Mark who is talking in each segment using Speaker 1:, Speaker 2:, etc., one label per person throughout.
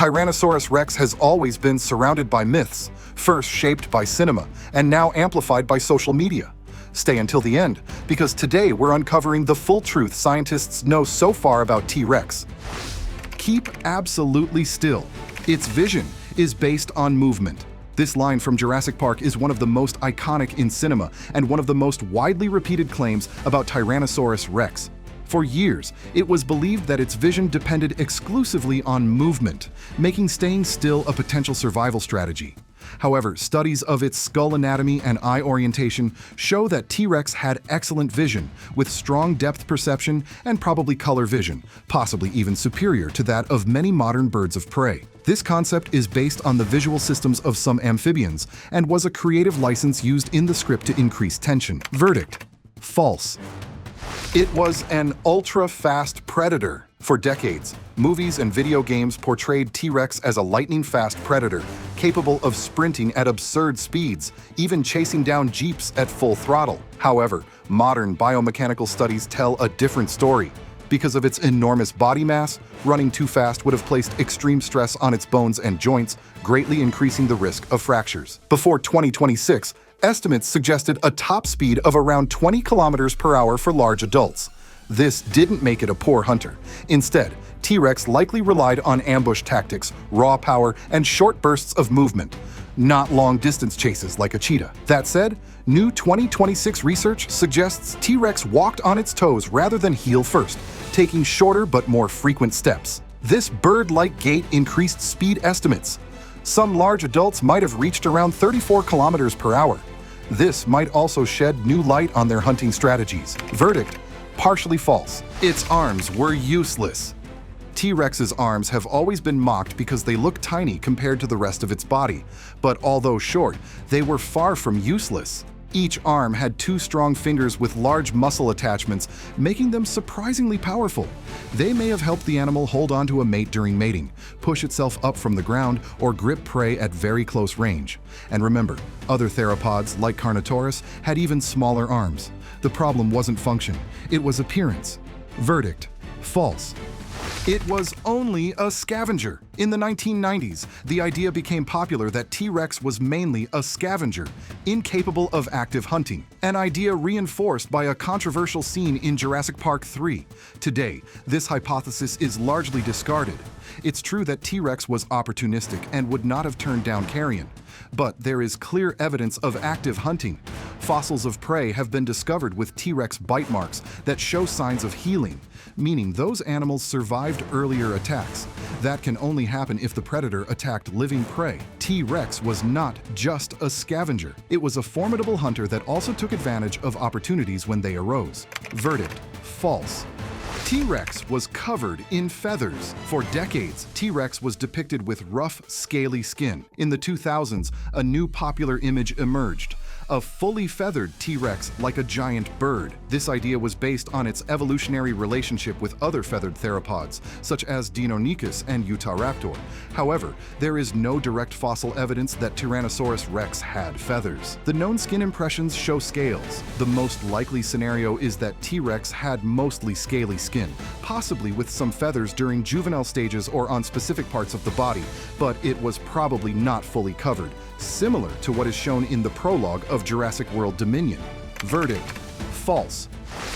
Speaker 1: Tyrannosaurus Rex has always been surrounded by myths, first shaped by cinema, and now amplified by social media. Stay until the end, because today we're uncovering the full truth scientists know so far about T-Rex. Keep absolutely still. Its vision is based on movement. This line from Jurassic Park is one of the most iconic in cinema and one of the most widely repeated claims about Tyrannosaurus Rex. For years, it was believed that its vision depended exclusively on movement, making staying still a potential survival strategy. However, studies of its skull anatomy and eye orientation show that T-Rex had excellent vision, with strong depth perception and probably color vision, possibly even superior to that of many modern birds of prey. This concept is based on the visual systems of some amphibians and was a creative license used in the script to increase tension. Verdict: false. It was an ultra-fast predator. For decades, movies and video games portrayed T-Rex as a lightning-fast predator, capable of sprinting at absurd speeds, even chasing down jeeps at full throttle. However, modern biomechanical studies tell a different story. Because of its enormous body mass, running too fast would have placed extreme stress on its bones and joints, greatly increasing the risk of fractures. Before 2026, estimates suggested a top speed of around 20 kilometers per hour for large adults. This didn't make it a poor hunter. Instead, T-Rex likely relied on ambush tactics, raw power, and short bursts of movement, not long-distance chases like a cheetah. That said, new 2026 research suggests T-Rex walked on its toes rather than heel first, taking shorter but more frequent steps. This bird-like gait increased speed estimates. Some large adults might have reached around 34 kilometers per hour. This might also shed new light on their hunting strategies. Verdict: partially false. Its arms were useless. T-Rex's arms have always been mocked because they look tiny compared to the rest of its body, but although short, they were far from useless. Each arm had two strong fingers with large muscle attachments, making them surprisingly powerful. They may have helped the animal hold onto a mate during mating, push itself up from the ground, or grip prey at very close range. And remember, other theropods, like Carnotaurus, had even smaller arms. The problem wasn't function, it was appearance. Verdict: false. It was only a scavenger. In the 1990s, the idea became popular that T-Rex was mainly a scavenger, incapable of active hunting, an idea reinforced by a controversial scene in Jurassic Park 3. Today, this hypothesis is largely discarded. It's true that T-Rex was opportunistic and would not have turned down carrion, but there is clear evidence of active hunting. Fossils of prey have been discovered with T-Rex bite marks that show signs of healing, meaning those animals survived earlier attacks. That can only happen if the predator attacked living prey. T-Rex was not just a scavenger. It was a formidable hunter that also took advantage of opportunities when they arose. Verdict: false. T-Rex was covered in feathers. For decades, T-Rex was depicted with rough, scaly skin. In the 2000s, a new popular image emerged: a fully feathered T-Rex like a giant bird. This idea was based on its evolutionary relationship with other feathered theropods, such as Deinonychus and Utahraptor. However, there is no direct fossil evidence that Tyrannosaurus Rex had feathers. The known skin impressions show scales. The most likely scenario is that T-Rex had mostly scaly skin, possibly with some feathers during juvenile stages or on specific parts of the body, but it was probably not fully covered, similar to what is shown in the prologue of Jurassic World Dominion. Verdict: false.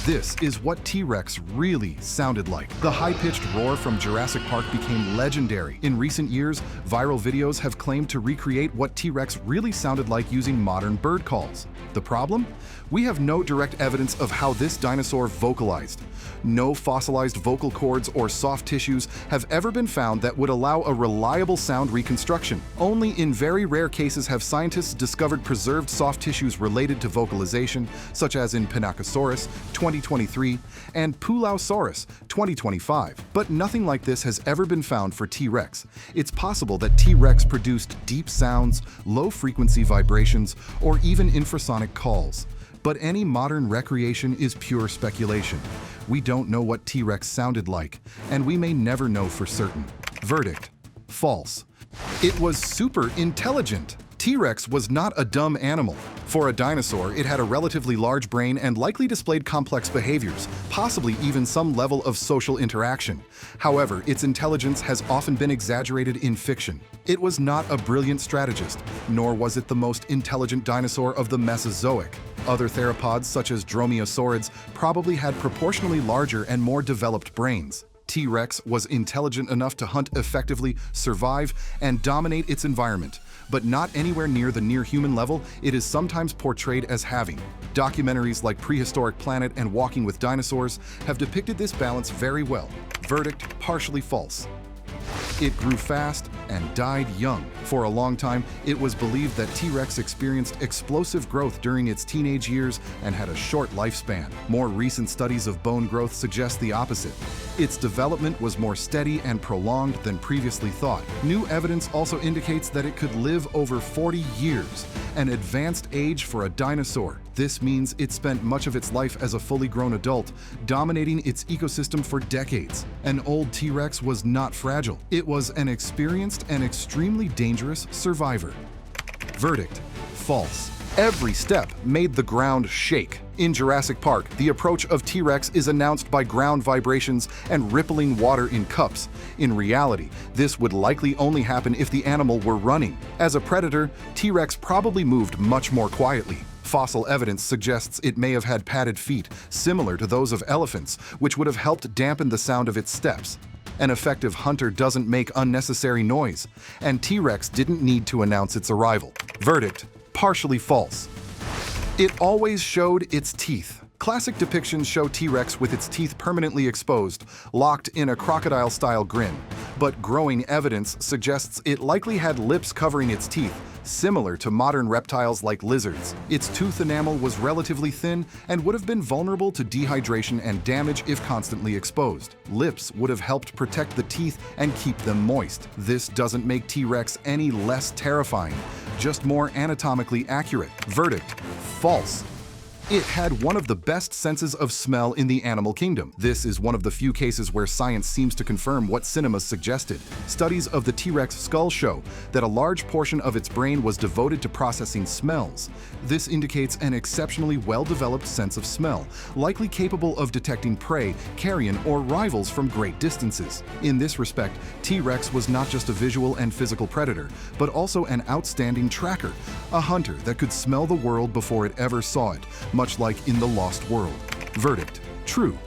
Speaker 1: This is what T-Rex really sounded like. The high-pitched roar from Jurassic Park became legendary. In recent years, viral videos have claimed to recreate what T-Rex really sounded like using modern bird calls. The problem? We have no direct evidence of how this dinosaur vocalized. No fossilized vocal cords or soft tissues have ever been found that would allow a reliable sound reconstruction. Only in very rare cases have scientists discovered preserved soft tissues related to vocalization, such as in Pinacosaurus 2023 and Pulausaurus 2025. But nothing like this has ever been found for T-Rex. It's possible that T-Rex produced deep sounds, low-frequency vibrations, or even infrasonic calls. But any modern recreation is pure speculation. We don't know what T-Rex sounded like, and we may never know for certain. Verdict: false. It was super intelligent. T-Rex was not a dumb animal. For a dinosaur, it had a relatively large brain and likely displayed complex behaviors, possibly even some level of social interaction. However, its intelligence has often been exaggerated in fiction. It was not a brilliant strategist, nor was it the most intelligent dinosaur of the Mesozoic. Other theropods, such as dromaeosaurids, probably had proportionally larger and more developed brains. T-Rex was intelligent enough to hunt effectively, survive, and dominate its environment, but not anywhere near the near-human level it is sometimes portrayed as having. Documentaries like Prehistoric Planet and Walking with Dinosaurs have depicted this balance very well. Verdict: partially false. It grew fast and died young. For a long time, it was believed that T-Rex experienced explosive growth during its teenage years and had a short lifespan. More recent studies of bone growth suggest the opposite. Its development was more steady and prolonged than previously thought. New evidence also indicates that it could live over 40 years, an advanced age for a dinosaur. This means it spent much of its life as a fully grown adult, dominating its ecosystem for decades. An old T-Rex was not fragile. It was an experienced and extremely dangerous survivor. Verdict: false. Every step made the ground shake. In Jurassic Park, the approach of T-Rex is announced by ground vibrations and rippling water in cups. In reality, this would likely only happen if the animal were running. As a predator, T-Rex probably moved much more quietly. Fossil evidence suggests it may have had padded feet, similar to those of elephants, which would have helped dampen the sound of its steps. An effective hunter doesn't make unnecessary noise, and T-Rex didn't need to announce its arrival. Verdict: partially false. It always showed its teeth. Classic depictions show T-Rex with its teeth permanently exposed, locked in a crocodile-style grin. But growing evidence suggests it likely had lips covering its teeth, similar to modern reptiles like lizards. Its tooth enamel was relatively thin and would have been vulnerable to dehydration and damage if constantly exposed. Lips would have helped protect the teeth and keep them moist. This doesn't make T-Rex any less terrifying, just more anatomically accurate. Verdict: false. It had one of the best senses of smell in the animal kingdom. This is one of the few cases where science seems to confirm what cinema suggested. Studies of the T-Rex skull show that a large portion of its brain was devoted to processing smells. This indicates an exceptionally well-developed sense of smell, likely capable of detecting prey, carrion, or rivals from great distances. In this respect, T-Rex was not just a visual and physical predator, but also an outstanding tracker, a hunter that could smell the world before it ever saw it, much like in The Lost World. Verdict: true.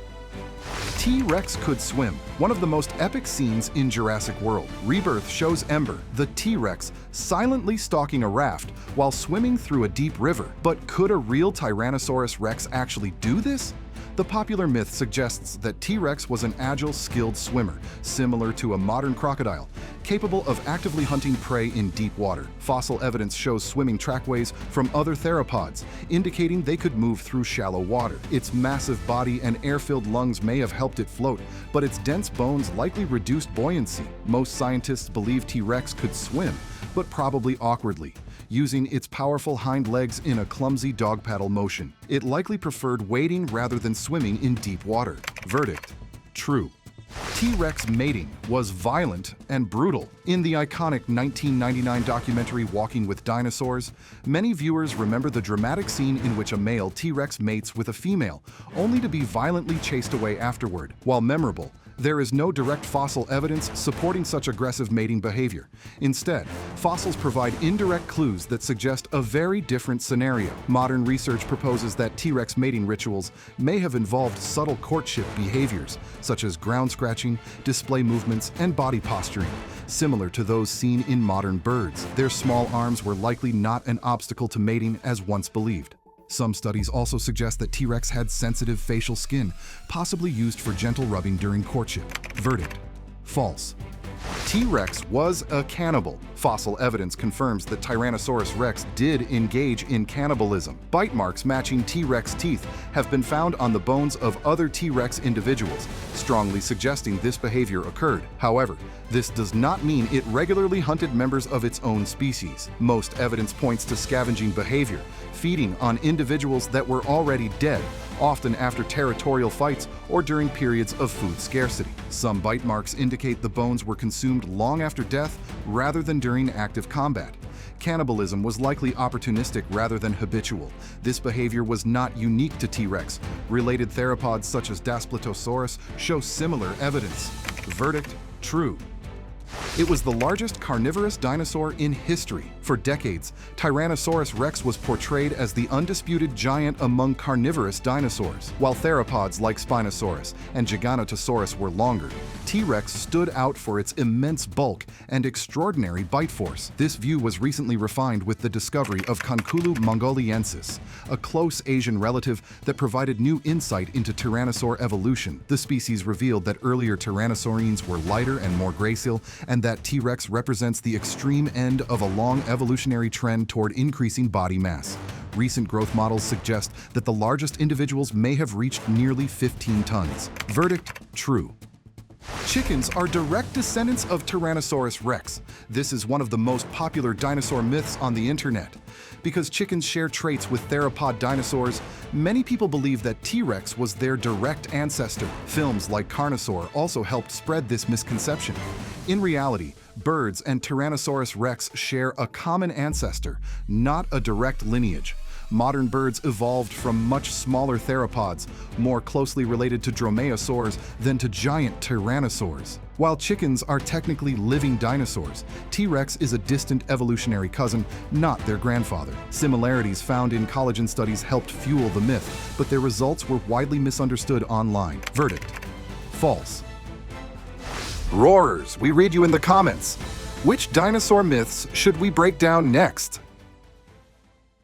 Speaker 1: T-Rex could swim. One of the most epic scenes in Jurassic World, Rebirth, shows Ember, the T-Rex, silently stalking a raft while swimming through a deep river. But could a real Tyrannosaurus Rex actually do this? The popular myth suggests that T-Rex was an agile, skilled swimmer, similar to a modern crocodile, capable of actively hunting prey in deep water. Fossil evidence shows swimming trackways from other theropods, indicating they could move through shallow water. Its massive body and air-filled lungs may have helped it float, but its dense bones likely reduced buoyancy. Most scientists believe T-Rex could swim, but probably awkwardly, using its powerful hind legs in a clumsy dog paddle motion. It likely preferred wading rather than swimming in deep water. Verdict: true. T-Rex mating was violent and brutal. In the iconic 1999 documentary Walking with Dinosaurs, many viewers remember the dramatic scene in which a male T-Rex mates with a female, only to be violently chased away afterward. While memorable, there is no direct fossil evidence supporting such aggressive mating behavior. Instead, fossils provide indirect clues that suggest a very different scenario. Modern research proposes that T-Rex mating rituals may have involved subtle courtship behaviors, such as ground scratching, display movements, and body posturing, similar to those seen in modern birds. Their small arms were likely not an obstacle to mating as once believed. Some studies also suggest that T-Rex had sensitive facial skin, possibly used for gentle rubbing during courtship. Verdict: false. T-Rex was a cannibal. Fossil evidence confirms that Tyrannosaurus Rex did engage in cannibalism. Bite marks matching T-Rex teeth have been found on the bones of other T-Rex individuals, strongly suggesting this behavior occurred. However, this does not mean it regularly hunted members of its own species. Most evidence points to scavenging behavior, feeding on individuals that were already dead, often after territorial fights or during periods of food scarcity. Some bite marks indicate the bones were consumed long after death rather than during active combat. Cannibalism was likely opportunistic rather than habitual. This behavior was not unique to T-Rex. Related theropods such as Daspletosaurus show similar evidence. Verdict: true. It was the largest carnivorous dinosaur in history. For decades, Tyrannosaurus Rex was portrayed as the undisputed giant among carnivorous dinosaurs. While theropods like Spinosaurus and Giganotosaurus were longer, T-Rex stood out for its immense bulk and extraordinary bite force. This view was recently refined with the discovery of Conculu mongoliensis, a close Asian relative that provided new insight into tyrannosaur evolution. The species revealed that earlier tyrannosaurines were lighter and more gracile, and that T-Rex represents the extreme end of a long evolutionary trend toward increasing body mass. Recent growth models suggest that the largest individuals may have reached nearly 15 tons. Verdict: true. Chickens are direct descendants of Tyrannosaurus Rex. This is one of the most popular dinosaur myths on the internet. Because chickens share traits with theropod dinosaurs, many people believe that T-Rex was their direct ancestor. Films like Carnosaur also helped spread this misconception. In reality, birds and Tyrannosaurus Rex share a common ancestor, not a direct lineage. Modern birds evolved from much smaller theropods, more closely related to dromaeosaurs than to giant tyrannosaurs. While chickens are technically living dinosaurs, T-Rex is a distant evolutionary cousin, not their grandfather. Similarities found in collagen studies helped fuel the myth, but their results were widely misunderstood online. Verdict: false. Roarers, we read you in the comments. Which dinosaur myths should we break down next?